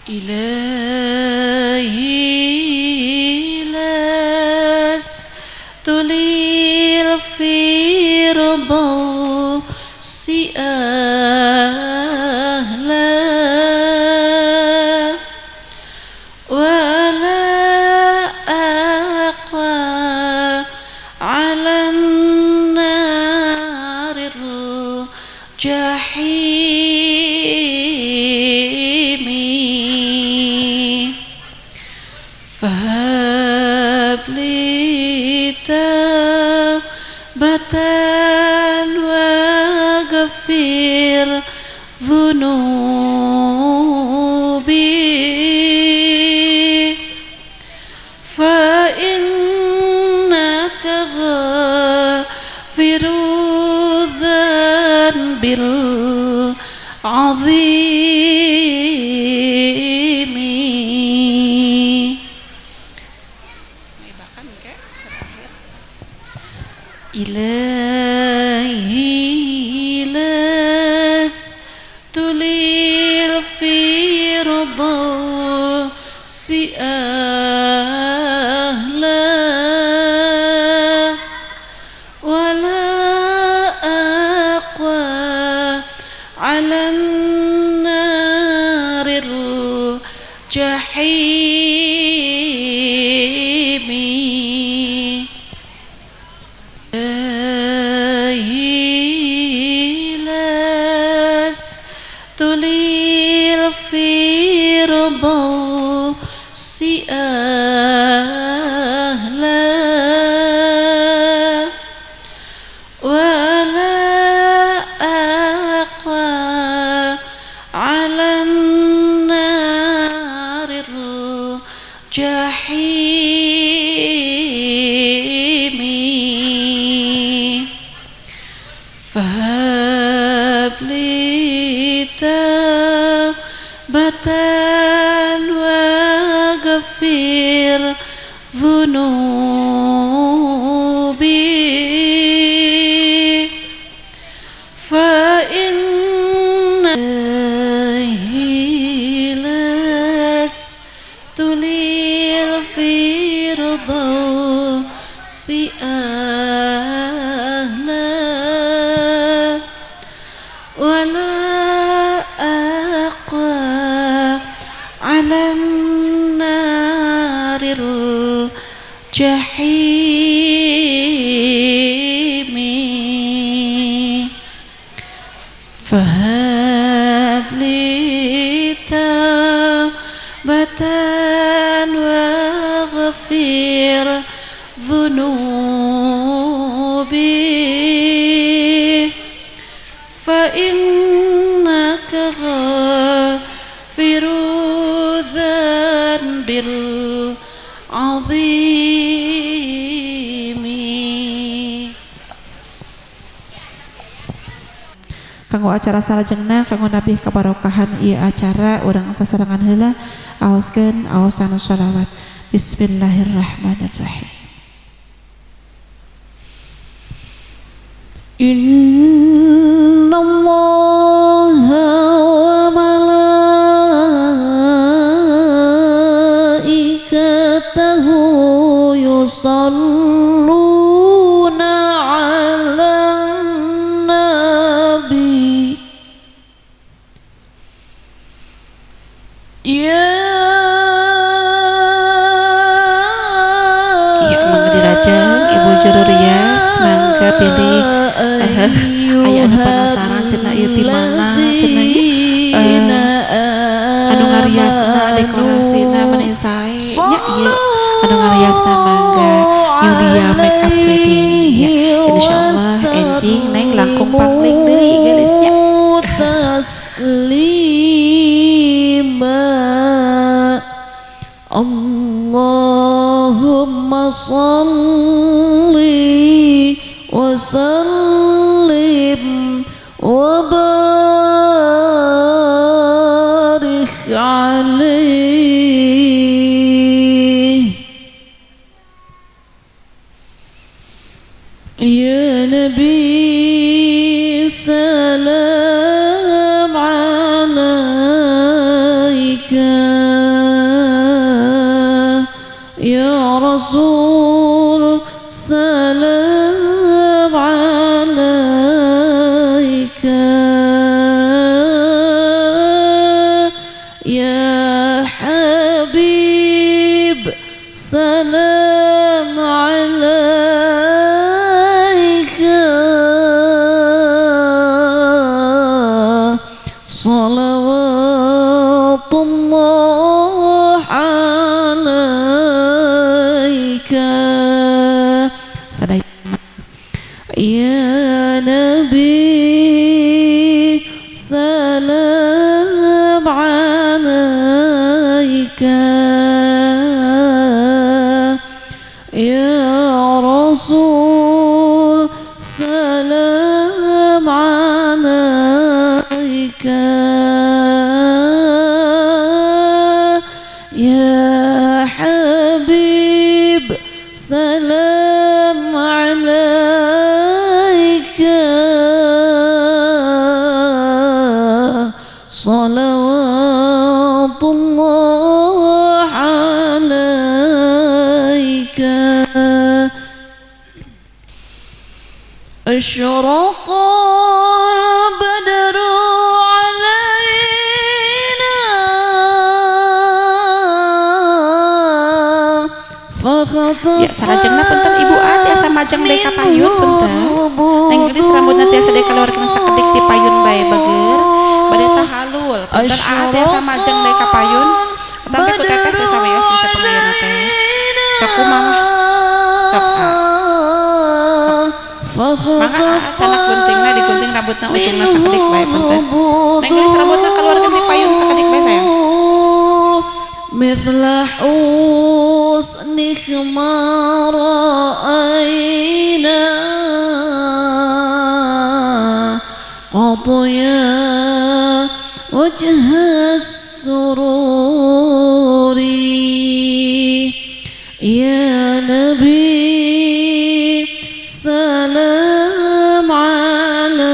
ilahi las tulil firdo si ahla jahimi fahab li taubatan wa ghafir dhunubi fa innaka ghafiru dhanbil azimi. Ilahi lastu lil firdausi ahla wala aqwa ala naril jahimi. Lastu lil firdausi ahla wala aqwa ala naril jahimi. Fahab li taubatan wa ghafir dhunubi fa inna lastu lil firdausi ahla wala aqwa ala naril jahimi. Fahab li taubatan wa ghafir dhunubi fa innaka ghafiru dhanbil azimi. Kanggo acara salajengna kanggo nabih kabarokahan ieu acara urang sasarangan heula aoskeun aosana shalawat. Bismillahirrahmanirrahim. Innallaha wa malaikatahu yusalluna 'alan nabi ya Mangga Dirajeng Ibu Juru Rias mangga pilih aya anu penasaran cenah ieu ti mana cenah anu ngariasna dekorasina maneh sae nya ieu anu ngariasna mangga Yulia Make Up Wedding ya insyaallah enjing neng langkung pangling deui geus nya taslima Allahumma shalli wa sallim wa barik alaihi ya nabi salam alaika ya rasul salam alaika ya habib salam alaika Salawatullah alaika. Sadaya Ya Nabi salam alaika. Ya Rasul salam alaika. Ya Habib salam alaika. Salawatullah alaika. Asyraqa badru alaina ya sarajengna punten Ibu A tiasa majeng deui ka payun punten. Neng gelis rambutna tiasa deui kaluarkeun sakedik ti payun bae beger. Bade tahalul punten A tiasa majeng deui ka payun. Tapi ku teteh teh saweos bisa pengayana teh. Sok kumaha? Sok A. Sok. Mangga A canak guntingna digunting rambutna ujungna sakedik bae punten. Neng gelis rambutna kaluarkeun ti payun sakedik bae sayang. مثل حسنك ما رأينا قط يا وجه السرور يا نبي سلام عليك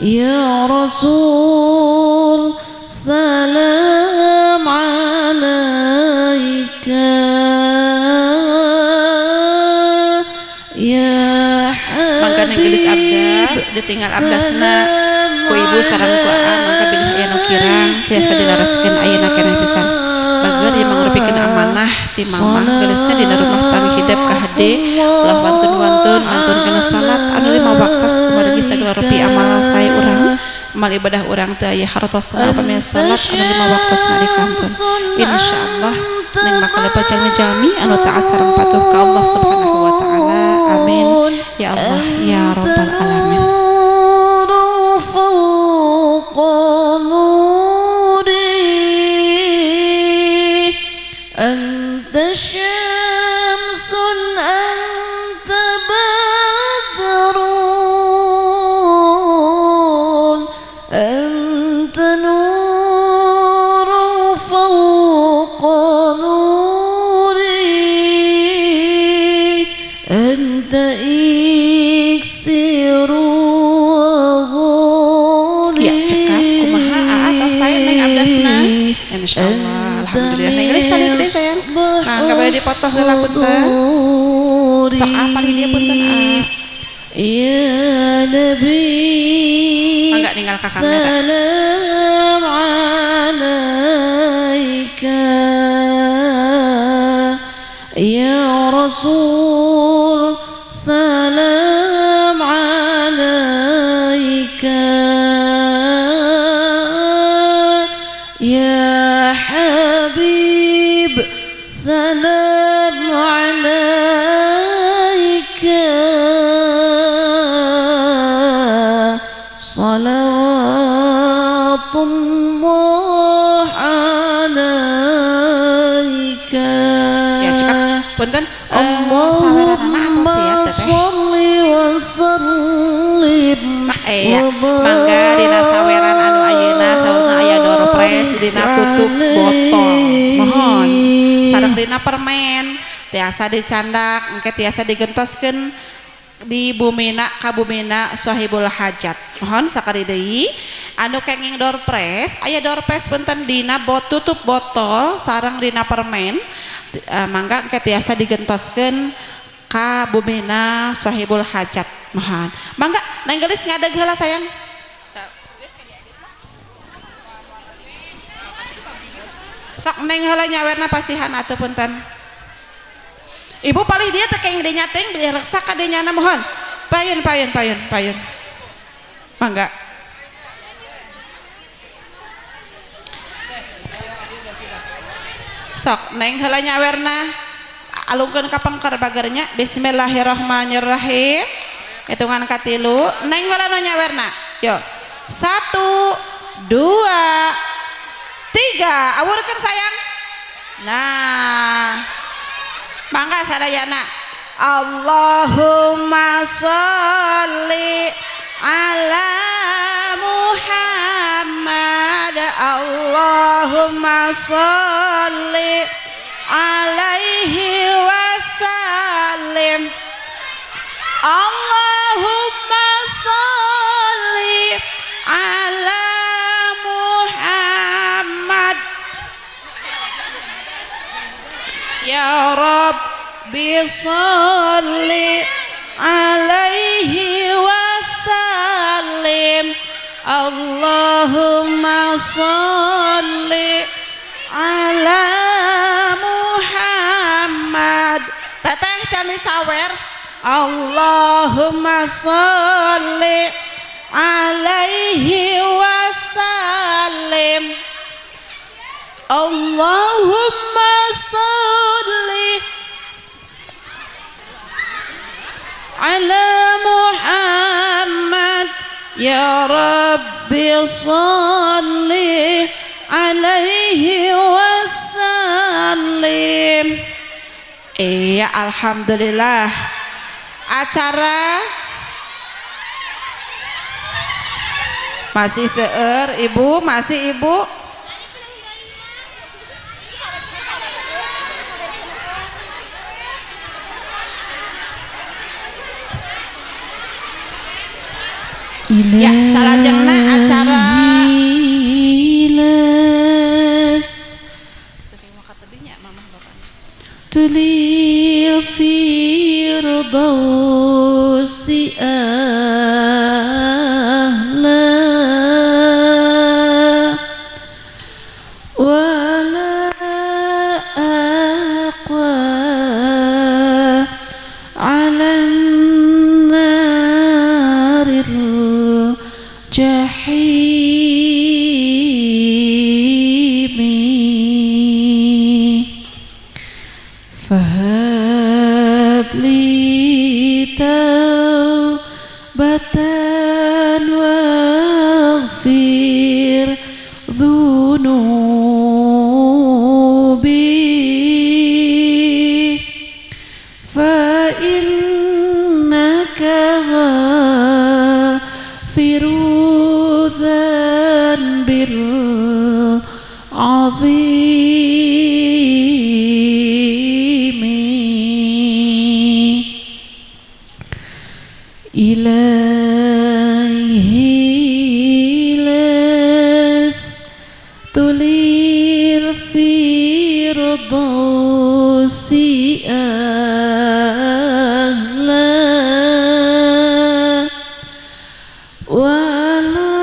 يا رسول سلام عليك يا mangga neng gelis abdas ditinggal abdasna ku ibu sareng ku A mangga bilih aya nu kirang tiasa dilareskeun ayeuna keneh pisan bager ieu mangrupikeun amanah ti mamah gelisna dina rumah tangga hidep ka hade ulah wantun-wantun mantunkeun salat anu 5 waktos kumargi sagala rupi amalan sae urang amal ibadah urang teu aya hartosna pameh salat anu 5 waktos na dikantun insyaallah neng makale jalmi-jalmi anu taat sareng patuh ka Allah Subhanahu wa taala amin ya Allah ya rabbal alamin. أنت شمس أنت بدر أنت نور فوق نوري أنت إكسير وغولي. Ya cekap kumaha A atau saya neng abdasna insyaallah. Alhamdulillah neng gelis tadi gede sayang. Nah, enggak boleh dipotong heula punten. Sok apa dia punten A. Ya Nabi. Mangga ninggal ka kamera. Salam alaika. Ya Rasul salam alaika. Ya Habib salam alaika. Salawatullah alaika. Ya cekap punten saweranana atau siap teteh. Mangga dina saweran anu ayeuna saurna aya door press dina tutup botol mohon sareng dina permen tiasa dicandak engke tiasa digentoskeun di bumina ka bumina Sahibul Hajat mohon sakali deui anu kenging door press aya door press punten dina tutup botol sareng dina permen mangga engke tiasa digentoskeun ka bumina Sahibul Hajat mohon mangga neng gelis ngadeg heula sayang. Sok neng heula nyawerna pasihan atuh punten. Ibu palih dia teh keng dinya teh beli reksa ka dinyana mohon. payun. Mangga. Sok neng heula nyawerna alungkeun ka pangker bagernya. Bismillahirrahmanirrahim. Hitungan katilu neng heula nu nyawerna. Yo. 1 2 3 awurkeun sayang. Nah. Mangga sadayana. Allahumma sholli ala Muhammad. Allahumma sholli alaihi wasallim. Allahumma sholli ala Muhammad. Ya Rabbi sholli alaihi wasallim. Allahumma sholli ala Muhammad. Teteh cani sawer. Allahumma sholli alaihi wasallim. Allahumma sholli ala Muhammad. Ya Rabbi sholli alaihi wasallim. Iya, alhamdulillah. Acara masih seueur ibu, masih ibu. Ya, salajengna acara tulil firdausi ahla wala aqwa ala naril jahimi. Fahab li taubatan waghfir dhunubi fa innaka ghafiru dhanbil azimi. Ilaihi tulil firdausi ahla wala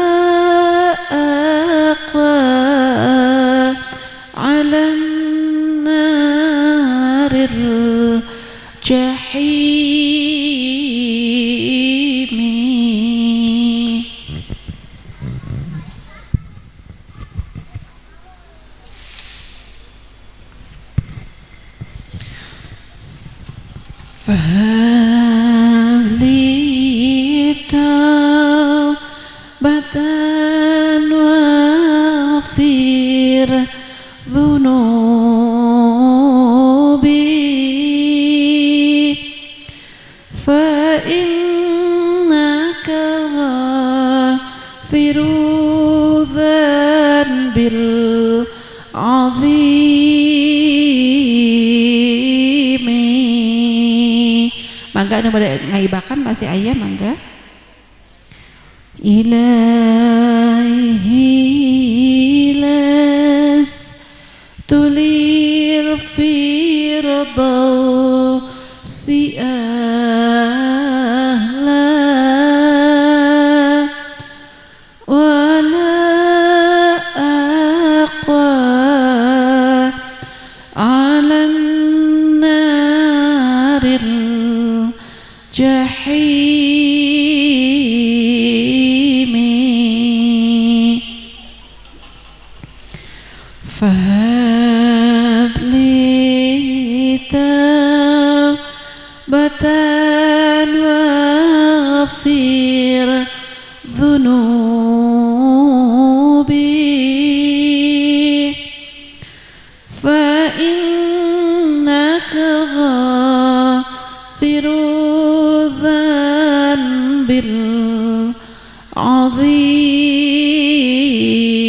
aqwa ala naril jahimi. Fahli taubatan waghfir dhunubi fa innaka ghafiru dhanbil azimi. Mangga anu bade ngaibakan masih aya mangga. Ilaihi tulil firdausi ahla wala aqwa ala naril jahim.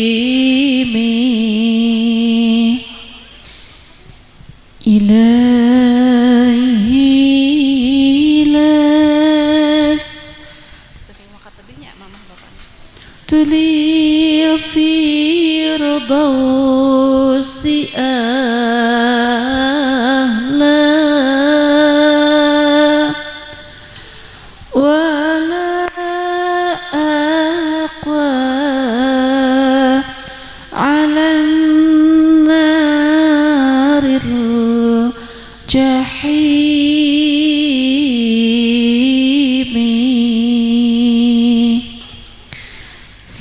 بالعظيم إلهي تلي في الفردوس أهلا ولا أقوى على النار الجحيم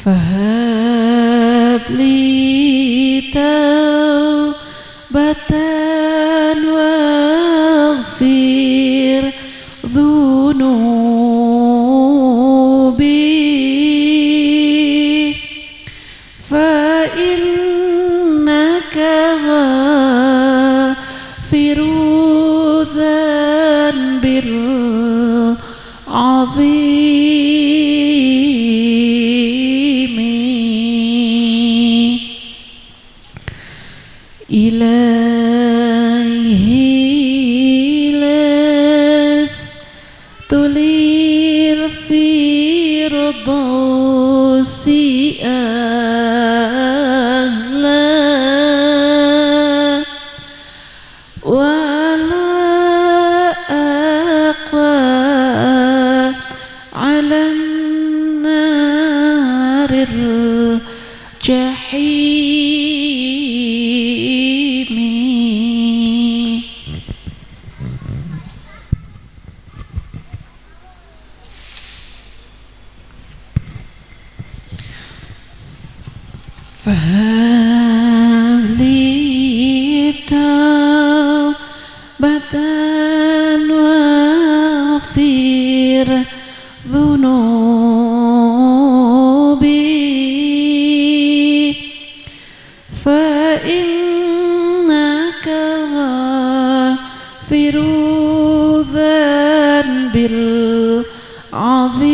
فهب لي توبة واغفر ذنوبي فإنك غافر الذنب العظيم إلهي لست للفردوس أهلا ولا أقوى على النار الجحيم فهب لي توبة واغفر ذنوبي فإنك غافر الذنب العظيم